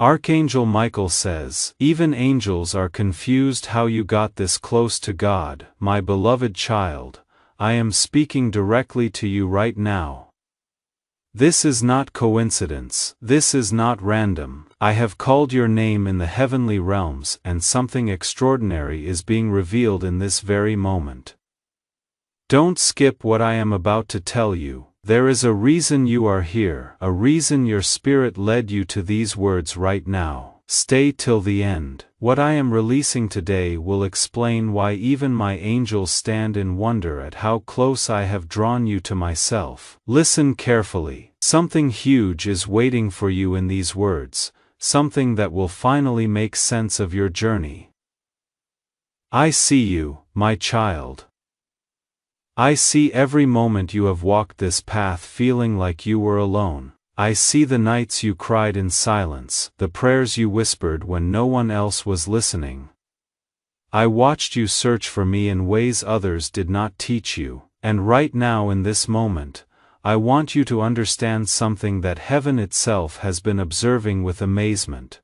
Archangel Michael says, "Even angels are confused how you got this close to God, my beloved child. I am speaking directly to you right now. This is not coincidence, this is not random. I have called your name in the heavenly realms, and something extraordinary is being revealed in this very moment. Don't skip what I am about to tell you. There is a reason you are here, a reason your spirit led you to these words right now. Stay till the end. What I am releasing today will explain why even my angels stand in wonder at how close I have drawn you to myself. Listen carefully. Something huge is waiting for you in these words, something that will finally make sense of your journey. I see you, my child. I see every moment you have walked this path feeling like you were alone. I see the nights you cried in silence, the prayers you whispered when no one else was listening. I watched you search for me in ways others did not teach you, and right now in this moment, I want you to understand something that heaven itself has been observing with amazement.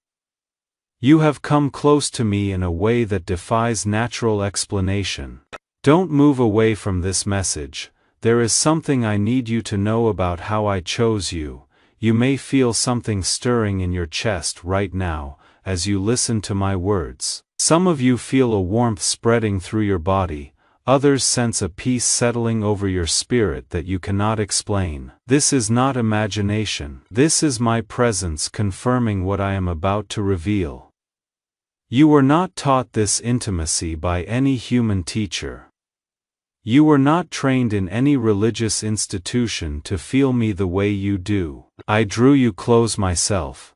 You have come close to me in a way that defies natural explanation. Don't move away from this message. There is something I need you to know about how I chose you. You may feel something stirring in your chest right now, as you listen to my words. Some of you feel a warmth spreading through your body, others sense a peace settling over your spirit that you cannot explain. This is not imagination. This is my presence confirming what I am about to reveal. You were not taught this intimacy by any human teacher. You were not trained in any religious institution to feel me the way you do. I drew you close myself.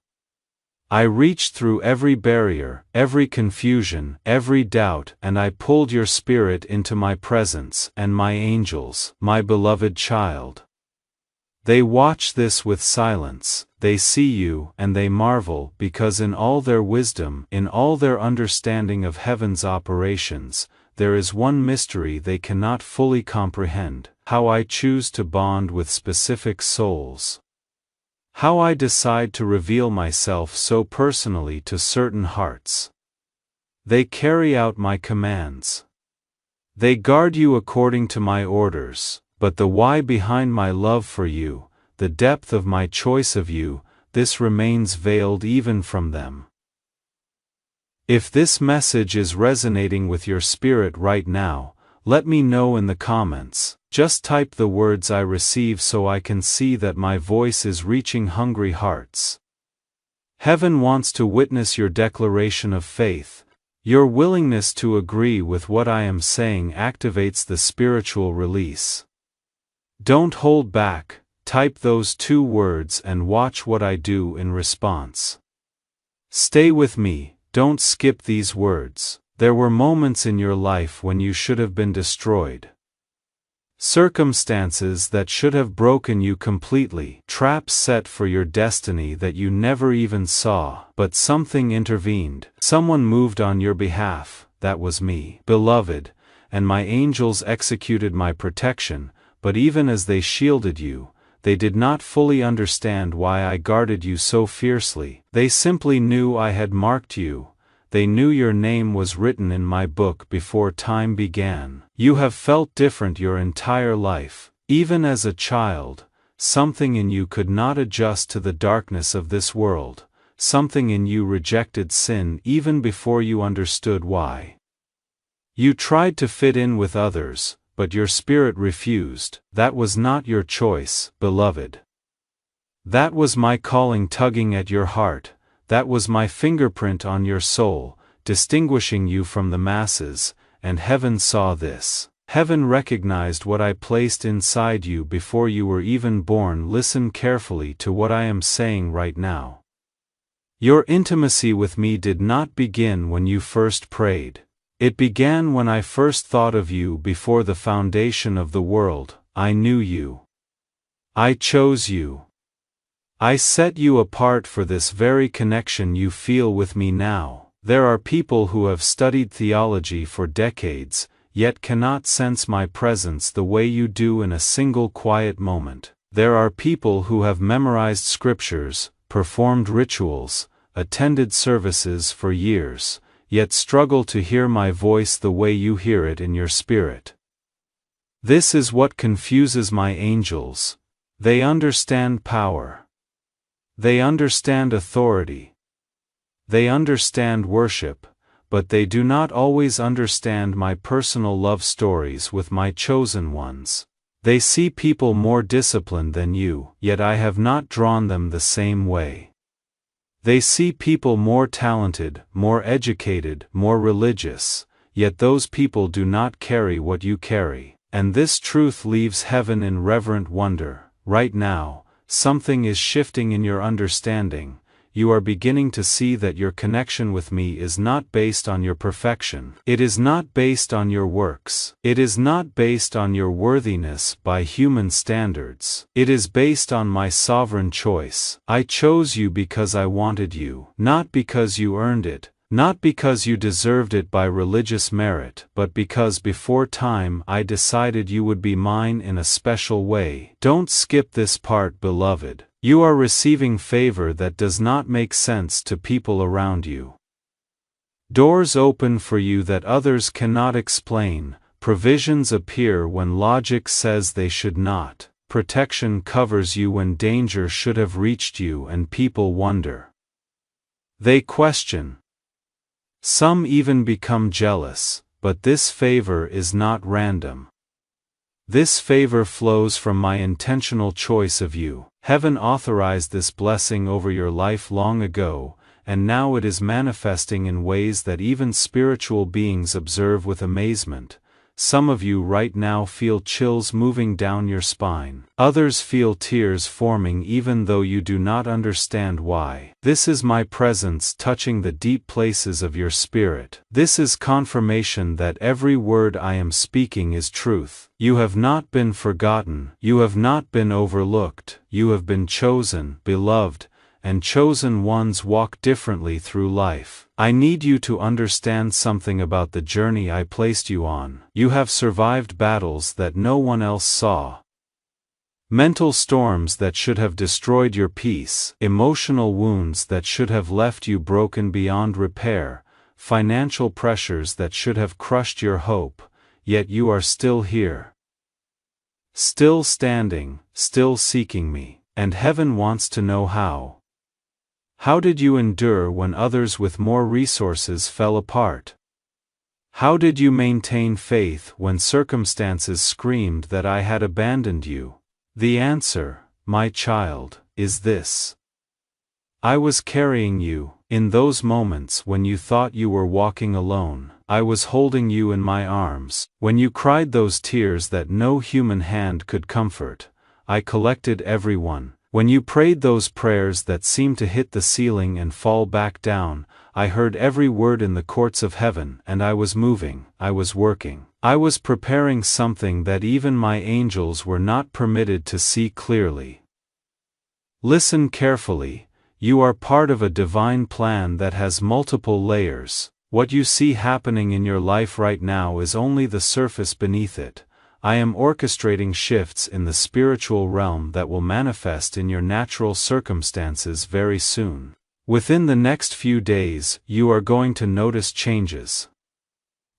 I reached through every barrier, every confusion, every doubt, and I pulled your spirit into my presence, and my angels, my beloved child. They watch this with silence. They see you, and they marvel, because in all their wisdom, in all their understanding of heaven's operations, there is one mystery they cannot fully comprehend: how I choose to bond with specific souls. How I decide to reveal myself so personally to certain hearts. They carry out my commands. They guard you according to my orders, but the why behind my love for you, the depth of my choice of you, this remains veiled even from them. If this message is resonating with your spirit right now, let me know in the comments. Just type the words I receive so I can see that my voice is reaching hungry hearts. Heaven wants to witness your declaration of faith. Your willingness to agree with what I am saying activates the spiritual release. Don't hold back, type those 2 words and watch what I do in response. Stay with me. Don't skip these words. There were moments in your life when you should have been destroyed. Circumstances that should have broken you completely. Traps set for your destiny that you never even saw. But something intervened. Someone moved on your behalf. That was me, beloved, and my angels executed my protection, but even as they shielded you, they did not fully understand why I guarded you so fiercely. They simply knew I had marked you. They knew your name was written in my book before time began. You have felt different your entire life. Even as a child, something in you could not adjust to the darkness of this world. Something in you rejected sin even before you understood why. You tried to fit in with others, but your spirit refused. That was not your choice, beloved. That was my calling tugging at your heart. That was my fingerprint on your soul, distinguishing you from the masses, and heaven saw this. Heaven recognized what I placed inside you before you were even born. Listen carefully to what I am saying right now. Your intimacy with me did not begin when you first prayed. It began when I first thought of you before the foundation of the world. I knew you. I chose you. I set you apart for this very connection you feel with me now. There are people who have studied theology for decades, yet cannot sense my presence the way you do in a single quiet moment. There are people who have memorized scriptures, performed rituals, attended services for years, yet struggle to hear my voice the way you hear it in your spirit. This is what confuses my angels. They understand power. They understand authority. They understand worship, but they do not always understand my personal love stories with my chosen ones. They see people more disciplined than you, yet I have not drawn them the same way. They see people more talented, more educated, more religious, yet those people do not carry what you carry. And this truth leaves heaven in reverent wonder. Right now, something is shifting in your understanding. You are beginning to see that your connection with me is not based on your perfection. It is not based on your works. It is not based on your worthiness by human standards. It is based on my sovereign choice. I chose you because I wanted you, not because you earned it, not because you deserved it by religious merit, but because before time I decided you would be mine in a special way. Don't skip this part, beloved. You are receiving favor that does not make sense to people around you. Doors open for you that others cannot explain, provisions appear when logic says they should not, protection covers you when danger should have reached you, and people wonder. They question. Some even become jealous, but this favor is not random. This favor flows from my intentional choice of you. Heaven authorized this blessing over your life long ago, and now it is manifesting in ways that even spiritual beings observe with amazement. Some of you right now feel chills moving down your spine. Others feel tears forming even though you do not understand why. This is my presence touching the deep places of your spirit. This is confirmation that every word I am speaking is truth. You have not been forgotten. You have not been overlooked. You have been chosen, beloved, and chosen ones walk differently through life. I need you to understand something about the journey I placed you on. You have survived battles that no one else saw. Mental storms that should have destroyed your peace, emotional wounds that should have left you broken beyond repair, financial pressures that should have crushed your hope, yet you are still here. Still standing, still seeking me, and heaven wants to know how. How did you endure when others with more resources fell apart? How did you maintain faith when circumstances screamed that I had abandoned you? The answer, my child, is this. I was carrying you. In those moments when you thought you were walking alone, I was holding you in my arms. When you cried those tears that no human hand could comfort, I collected everyone. When you prayed those prayers that seemed to hit the ceiling and fall back down, I heard every word in the courts of heaven, and I was moving, I was working. I was preparing something that even my angels were not permitted to see clearly. Listen carefully. You are part of a divine plan that has multiple layers. What you see happening in your life right now is only the surface beneath it. I am orchestrating shifts in the spiritual realm that will manifest in your natural circumstances very soon. Within the next few days, you are going to notice changes.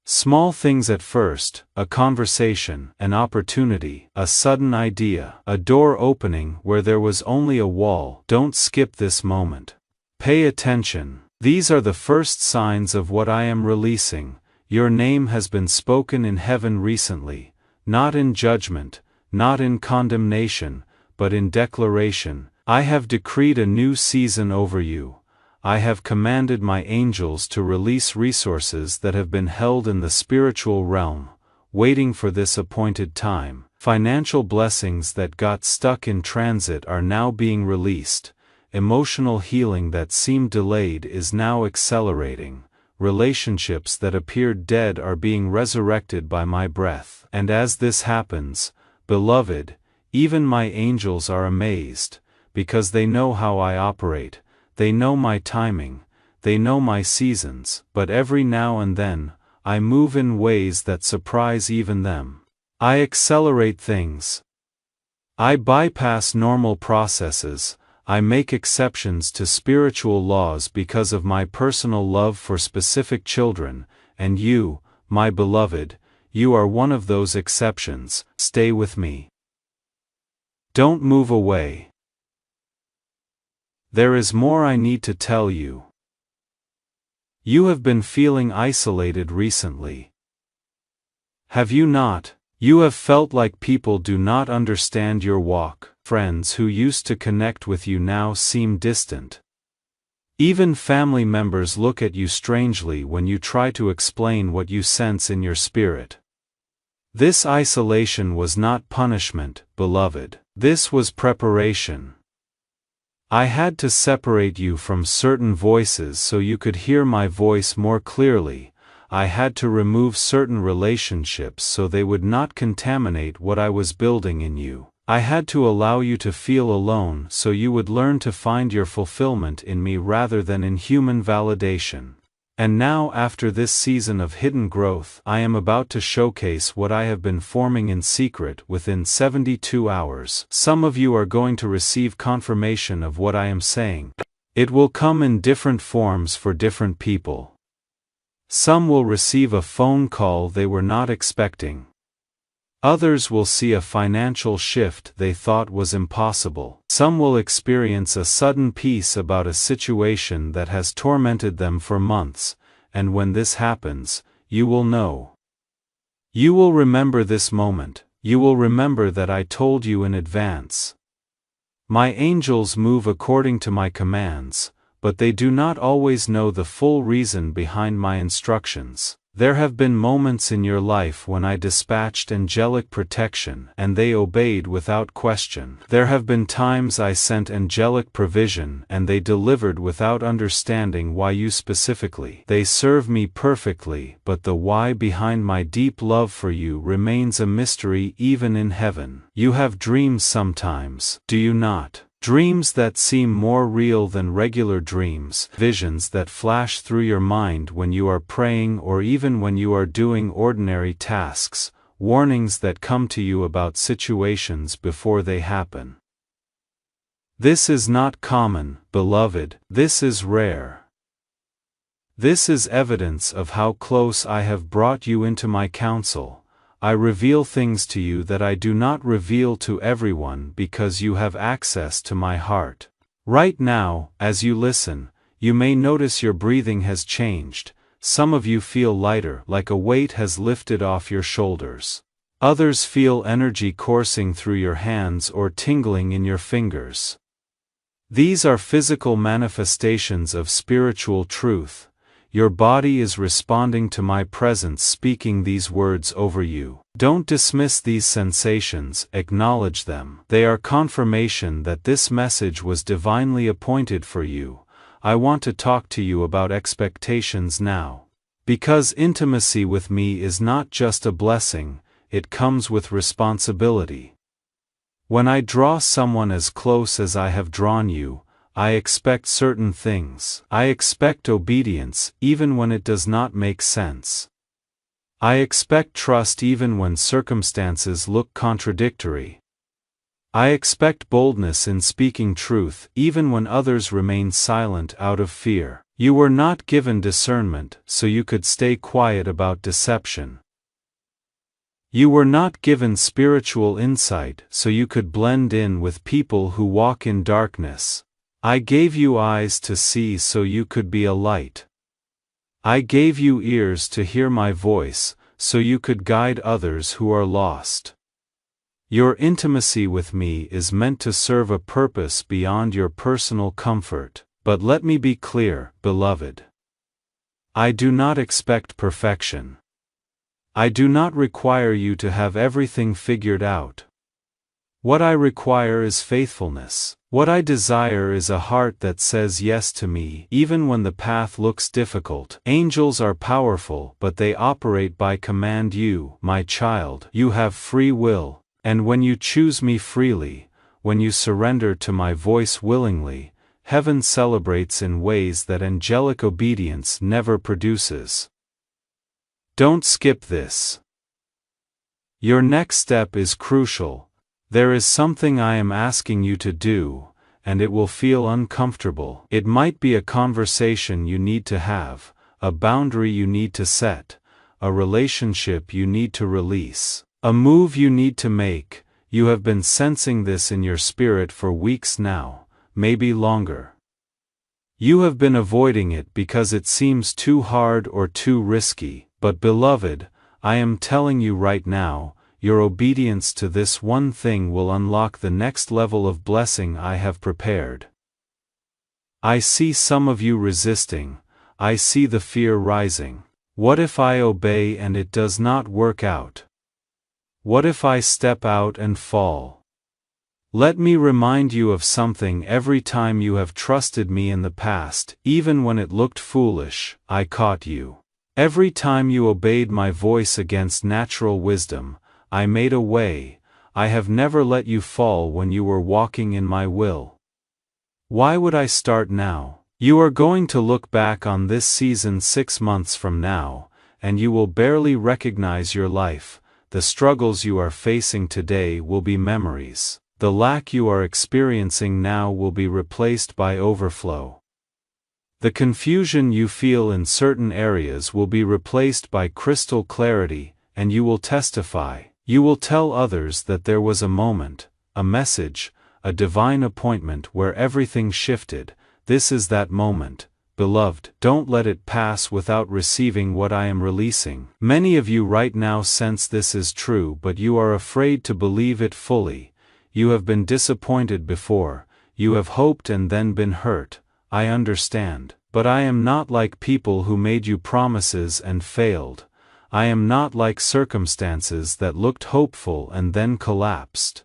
Small things at first, a conversation, an opportunity, a sudden idea, a door opening where there was only a wall. Don't skip this moment. Pay attention. These are the first signs of what I am releasing. Your name has been spoken in heaven recently. Not in judgment, not in condemnation, but in declaration. I have decreed a new season over you. I have commanded my angels to release resources that have been held in the spiritual realm, waiting for this appointed time. Financial blessings that got stuck in transit are now being released. Emotional healing that seemed delayed is now accelerating. Relationships that appeared dead are being resurrected by my breath. And as this happens, beloved, even my angels are amazed, because they know how I operate, they know my timing, they know my seasons, but every now and then, I move in ways that surprise even them. I accelerate things. I bypass normal processes. I make exceptions to spiritual laws because of my personal love for specific children, and you, my beloved, you are one of those exceptions. Stay with me. Don't move away. There is more I need to tell you. You have been feeling isolated recently. Have you not? You have felt like people do not understand your walk. Friends who used to connect with you now seem distant. Even family members look at you strangely when you try to explain what you sense in your spirit. This isolation was not punishment, beloved. This was preparation. I had to separate you from certain voices so you could hear my voice more clearly. I had to remove certain relationships so they would not contaminate what I was building in you. I had to allow you to feel alone so you would learn to find your fulfillment in me rather than in human validation. And now, after this season of hidden growth, I am about to showcase what I have been forming in secret within 72 hours. Some of you are going to receive confirmation of what I am saying. It will come in different forms for different people. Some will receive a phone call they were not expecting. Others will see a financial shift they thought was impossible. Some will experience a sudden peace about a situation that has tormented them for months, and when this happens, you will know. You will remember this moment. You will remember that I told you in advance. My angels move according to my commands, but they do not always know the full reason behind my instructions. There have been moments in your life when I dispatched angelic protection and they obeyed without question. There have been times I sent angelic provision and they delivered without understanding why you specifically. They serve me perfectly, but the why behind my deep love for you remains a mystery even in heaven. You have dreams sometimes, do you not? Dreams that seem more real than regular dreams, visions that flash through your mind when you are praying or even when you are doing ordinary tasks, warnings that come to you about situations before they happen. This is not common, beloved, this is rare. This is evidence of how close I have brought you into my counsel. I reveal things to you that I do not reveal to everyone because you have access to my heart. Right now, as you listen, you may notice your breathing has changed. Some of you feel lighter, like a weight has lifted off your shoulders. Others feel energy coursing through your hands or tingling in your fingers. These are physical manifestations of spiritual truth. Your body is responding to my presence speaking these words over you. Don't dismiss these sensations, acknowledge them. They are confirmation that this message was divinely appointed for you. I want to talk to you about expectations now. Because intimacy with me is not just a blessing, it comes with responsibility. When I draw someone as close as I have drawn you, I expect certain things. I expect obedience, even when it does not make sense. I expect trust even when circumstances look contradictory. I expect boldness in speaking truth, even when others remain silent out of fear. You were not given discernment, so you could stay quiet about deception. You were not given spiritual insight, so you could blend in with people who walk in darkness. I gave you eyes to see so you could be a light. I gave you ears to hear my voice, so you could guide others who are lost. Your intimacy with me is meant to serve a purpose beyond your personal comfort, but let me be clear, beloved. I do not expect perfection. I do not require you to have everything figured out. What I require is faithfulness. What I desire is a heart that says yes to me, even when the path looks difficult. Angels are powerful, but they operate by command. You, my child, you have free will, and when you choose me freely, when you surrender to my voice willingly, heaven celebrates in ways that angelic obedience never produces. Don't skip this. Your next step is crucial. There is something I am asking you to do, and it will feel uncomfortable. It might be a conversation you need to have, a boundary you need to set, a relationship you need to release, a move you need to make. You have been sensing this in your spirit for weeks now, maybe longer. You have been avoiding it because it seems too hard or too risky, but beloved, I am telling you right now, your obedience to this one thing will unlock the next level of blessing I have prepared. I see some of you resisting, I see the fear rising. What if I obey and it does not work out? What if I step out and fall? Let me remind you of something. Every time you have trusted me in the past, even when it looked foolish, I caught you. Every time you obeyed my voice against natural wisdom, I made a way. I have never let you fall when you were walking in my will. Why would I start now? You are going to look back on this season 6 months from now, and you will barely recognize your life. The struggles you are facing today will be memories. The lack you are experiencing now will be replaced by overflow. The confusion you feel in certain areas will be replaced by crystal clarity, and you will testify. You will tell others that there was a moment, a message, a divine appointment where everything shifted. This is that moment, beloved. Don't let it pass without receiving what I am releasing. Many of you right now sense this is true, but you are afraid to believe it fully. You have been disappointed before, you have hoped and then been hurt. I understand, but I am not like people who made you promises and failed. I am not like circumstances that looked hopeful and then collapsed.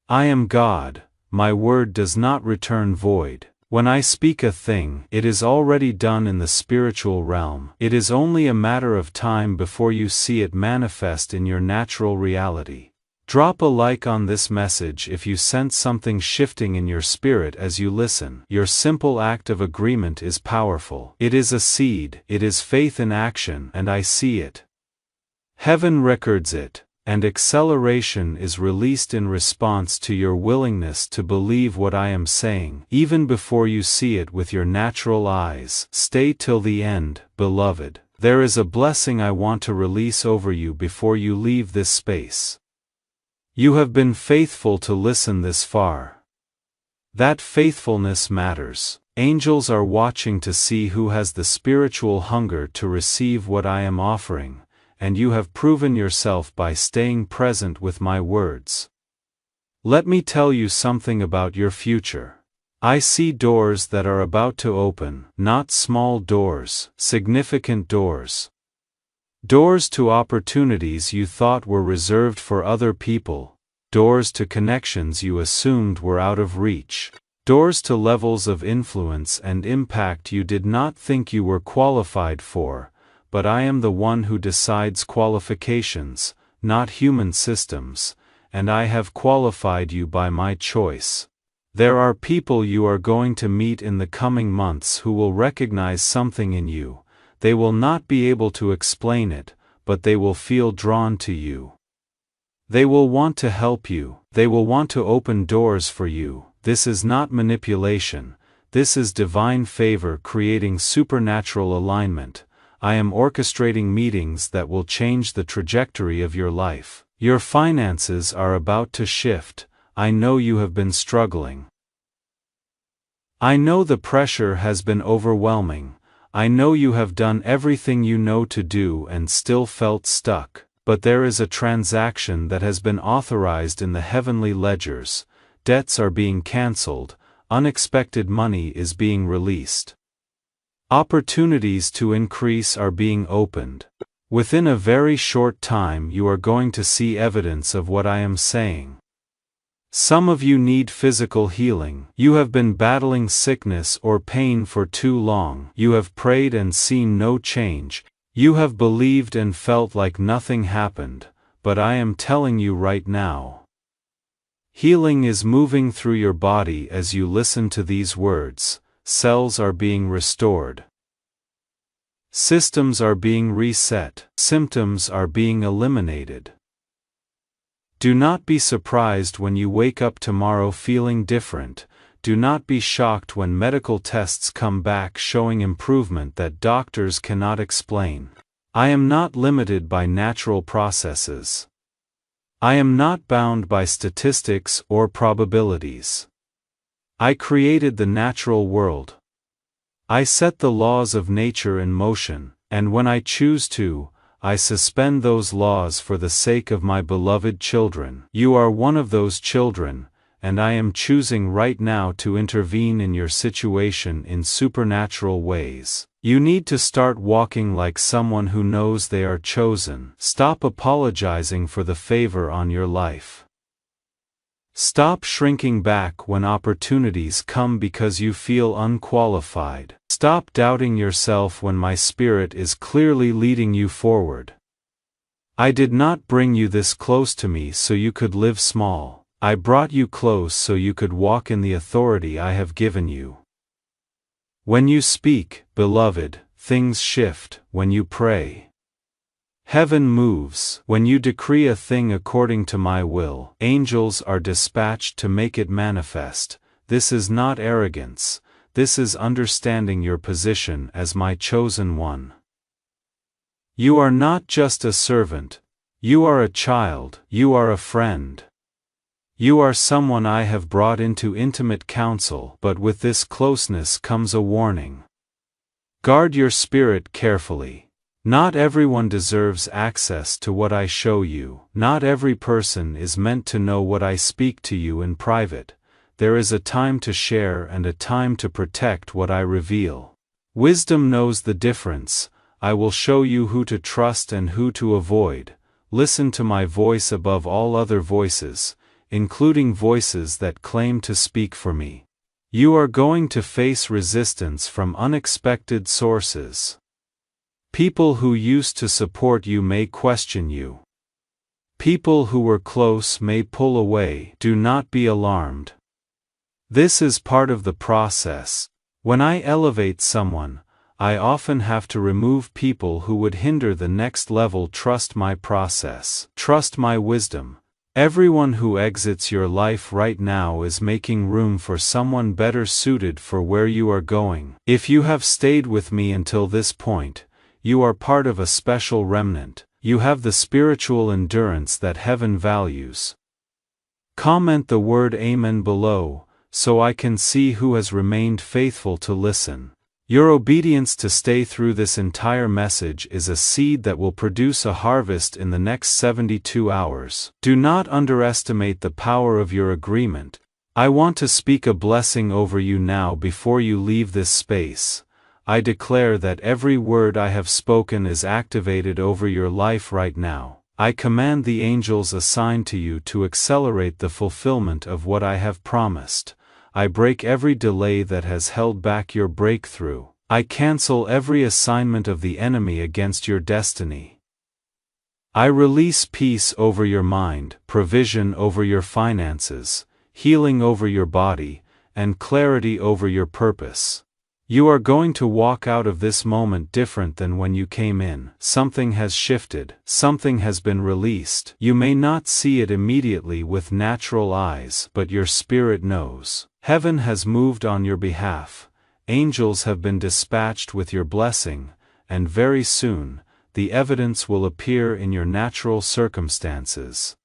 I am God, my word does not return void. When I speak a thing, it is already done in the spiritual realm. It is only a matter of time before you see it manifest in your natural reality. Drop a like on this message if you sense something shifting in your spirit as you listen. Your simple act of agreement is powerful. It is a seed, it is faith in action, and I see it. Heaven records it, and acceleration is released in response to your willingness to believe what I am saying, even before you see it with your natural eyes. Stay till the end, beloved. There is a blessing I want to release over you before you leave this space. You have been faithful to listen this far. That faithfulness matters. Angels are watching to see who has the spiritual hunger to receive what I am offering, and you have proven yourself by staying present with my words. Let me tell you something about your future. I see doors that are about to open, not small doors, significant doors. Doors to opportunities you thought were reserved for other people, doors to connections you assumed were out of reach, doors to levels of influence and impact you did not think you were qualified for, but I am the one who decides qualifications, not human systems, and I have qualified you by my choice. There are people you are going to meet in the coming months who will recognize something in you. They will not be able to explain it, but they will feel drawn to you. They will want to help you, they will want to open doors for you. This is not manipulation, this is divine favor creating supernatural alignment. I am orchestrating meetings that will change the trajectory of your life. Your finances are about to shift. I know you have been struggling. I know the pressure has been overwhelming. I know you have done everything you know to do and still felt stuck, but there is a transaction that has been authorized in the heavenly ledgers. Debts are being canceled, unexpected money is being released. Opportunities to increase are being opened. Within a very short time you are going to see evidence of what I am saying. Some of you need physical healing. You have been battling sickness or pain for too long. You have prayed and seen no change. You have believed and felt like nothing happened, but I am telling you right now. Healing is moving through your body as you listen to these words. Cells are being restored. Systems are being reset. Symptoms are being eliminated. Do not be surprised when you wake up tomorrow feeling different. do not be shocked when medical tests come back showing improvement that doctors cannot explain. I am not limited by natural processes. I am not bound by statistics or probabilities. I created the natural world. I set the laws of nature in motion, and when I choose to, I suspend those laws for the sake of my beloved children. You are one of those children, and I am choosing right now to intervene in your situation in supernatural ways. You need to start walking like someone who knows they are chosen. Stop apologizing for the favor on your life. Stop shrinking back when opportunities come because you feel unqualified. Stop doubting yourself when my spirit is clearly leading you forward. I did not bring you this close to me so you could live small. I brought you close so you could walk in the authority I have given you. When you speak, beloved, things shift. When you pray, heaven moves. When you decree a thing according to my will, angels are dispatched to make it manifest. This is not arrogance. This is understanding your position as my chosen one. You are not just a servant. You are a child. You are a friend. You are someone I have brought into intimate counsel, but with this closeness comes a warning. Guard your spirit carefully. Not everyone deserves access to what I show you. Not every person is meant to know what I speak to you in private. There is a time to share and a time to protect what I reveal. Wisdom knows the difference. I will show you who to trust and who to avoid. Listen to my voice above all other voices, including voices that claim to speak for me. You are going to face resistance from unexpected sources. People who used to support you may question you. People who were close may pull away. Do not be alarmed. This is part of the process. When I elevate someone, I often have to remove people who would hinder the next level. Trust my process. Trust my wisdom. Everyone who exits your life right now is making room for someone better suited for where you are going. If you have stayed with me until this point, you are part of a special remnant. You have the spiritual endurance that heaven values. Comment the word Amen below, so I can see who has remained faithful to listen. Your obedience to stay through this entire message is a seed that will produce a harvest in the next 72 hours. Do not underestimate the power of your agreement. I want to speak a blessing over you now before you leave this space. I declare that every word I have spoken is activated over your life right now. I command the angels assigned to you to accelerate the fulfillment of what I have promised. I break every delay that has held back your breakthrough. I cancel every assignment of the enemy against your destiny. I release peace over your mind, provision over your finances, healing over your body, and clarity over your purpose. You are going to walk out of this moment different than when you came in. Something has shifted. Something has been released. You may not see it immediately with natural eyes, but your spirit knows. Heaven has moved on your behalf. Angels have been dispatched with your blessing, and very soon, the evidence will appear in your natural circumstances.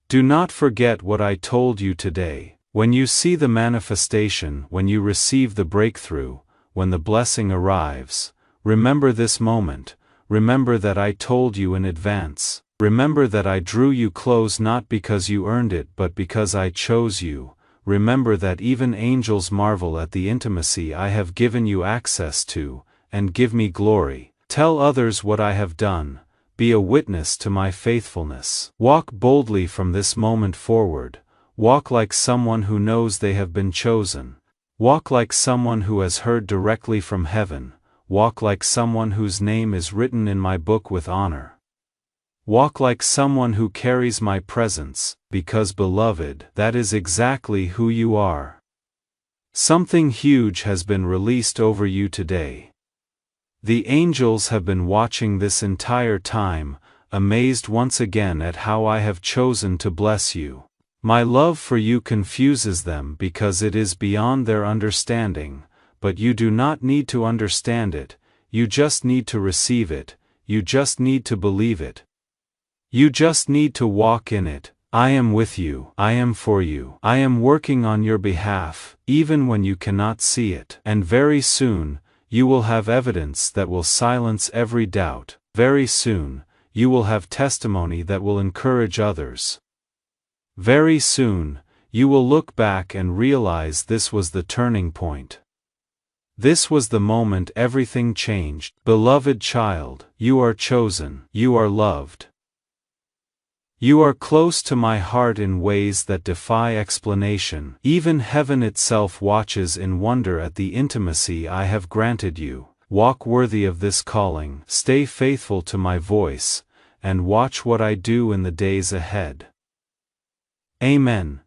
Do not forget what I told you today. When you see the manifestation, when you receive the breakthrough, when the blessing arrives, remember this moment. Remember that I told you in advance. Remember that I drew you close not because you earned it but because I chose you. Remember that even angels marvel at the intimacy I have given you access to, and give me glory. Tell others what I have done. Be a witness to my faithfulness. Walk boldly from this moment forward. Walk like someone who knows they have been chosen. Walk like someone who has heard directly from heaven. Walk like someone whose name is written in my book with honor. Walk like someone who carries my presence, because beloved, that is exactly who you are. Something huge has been released over you today. The angels have been watching this entire time, amazed once again at how I have chosen to bless you. My love for you confuses them because it is beyond their understanding, but you do not need to understand it, you just need to receive it, you just need to believe it. You just need to walk in it. I am with you, I am for you, I am working on your behalf, even when you cannot see it. And very soon, you will have evidence that will silence every doubt. Very soon, you will have testimony that will encourage others. Very soon, you will look back and realize this was the turning point. This was the moment everything changed. Beloved child, you are chosen, you are loved. You are close to my heart in ways that defy explanation. Even heaven itself watches in wonder at the intimacy I have granted you. Walk worthy of this calling, stay faithful to my voice, and watch what I do in the days ahead. Amen.